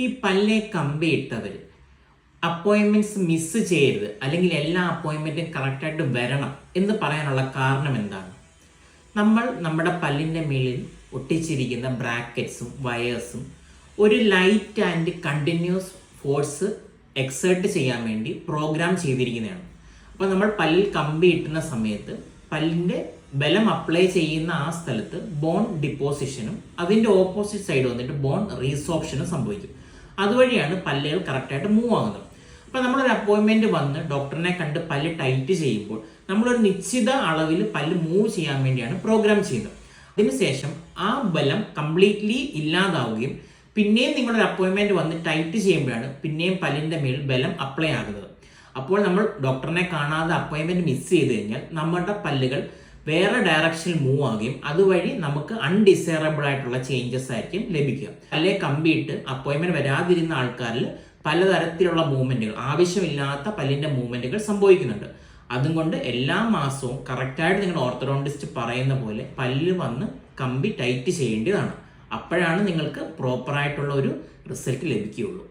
ഈ പല്ലെ കമ്പിയിട്ടവർ appointments miss ചെയ്യരുത്, അല്ലെങ്കിൽ എല്ലാ അപ്പോയിൻമെൻറ്റും കറക്റ്റായിട്ട് വരണം എന്ന് പറയാനുള്ള കാരണം എന്താണ്? നമ്മൾ നമ്മുടെ പല്ലിൻ്റെ മേളിൽ ഒട്ടിച്ചിരിക്കുന്ന ബ്രാക്കറ്റ്സും വയേഴ്സും ഒരു light and continuous force exert ചെയ്യാൻ വേണ്ടി പ്രോഗ്രാം ചെയ്തിരിക്കുന്നതാണ്. അപ്പോൾ നമ്മൾ പല്ലിൽ കമ്പി ഇട്ടുന്ന സമയത്ത് പല്ലിൻ്റെ ബലം അപ്ലൈ ചെയ്യുന്ന ആ സ്ഥലത്ത് ബോൺ ഡിപ്പോസിഷനും അതിൻ്റെ ഓപ്പോസിറ്റ് സൈഡ് വന്നിട്ട് ബോൺ റീസോപ്ഷനും സംഭവിക്കും. അതുവഴിയാണ് പല്ലുകൾ കറക്റ്റായിട്ട് മൂവ് ആകുന്നത്. അപ്പോൾ നമ്മളൊരു അപ്പോയിൻമെൻറ്റ് വന്ന് ഡോക്ടറിനെ കണ്ട് പല്ല് ടൈറ്റ് ചെയ്യുമ്പോൾ നമ്മളൊരു നിശ്ചിത അളവിൽ പല്ല് മൂവ് ചെയ്യാൻ വേണ്ടിയാണ് പ്രോഗ്രാം ചെയ്യുന്നത്. അതിനുശേഷം ആ ബലം കംപ്ലീറ്റ്ലി ഇല്ലാതാവുകയും പിന്നെയും നിങ്ങളൊരു അപ്പോയിൻമെൻറ്റ് വന്ന് ടൈറ്റ് ചെയ്യുമ്പോഴാണ് പിന്നെയും പല്ലിൻ്റെ മേൽ ബലം അപ്ലൈ ആകുന്നത്. അപ്പോൾ നമ്മൾ ഡോക്ടറിനെ കാണാതെ അപ്പോയിൻമെൻറ്റ് മിസ് ചെയ്ത് കഴിഞ്ഞാൽ നമ്മുടെ പല്ലുകൾ വേറെ ഡയറക്ഷനിൽ മൂവ് ആകുകയും അതുവഴി നമുക്ക് അൺഡിസൈറബിൾ ആയിട്ടുള്ള ചേഞ്ചസ് ആയിരിക്കും ലഭിക്കുക. പല്ലെ കമ്പിയിട്ട് അപ്പോയിൻമെൻറ്റ് വരാതിരുന്ന ആൾക്കാരിൽ പലതരത്തിലുള്ള മൂവ്മെൻറ്റുകൾ, ആവശ്യമില്ലാത്ത പല്ലിൻ്റെ മൂവ്മെൻറ്റുകൾ സംഭവിക്കുന്നുണ്ട്. അതുകൊണ്ട് എല്ലാ മാസവും കറക്റ്റായിട്ട് നിങ്ങളുടെ ഓർത്തഡോണ്ടിസ്റ്റ് പറയുന്ന പോലെ പല്ല് വന്ന് കമ്പി ടൈറ്റ് ചെയ്യേണ്ടതാണ്. അപ്പോഴാണ് നിങ്ങൾക്ക് പ്രോപ്പറായിട്ടുള്ള ഒരു റിസൾട്ട് ലഭിക്കുകയുള്ളൂ.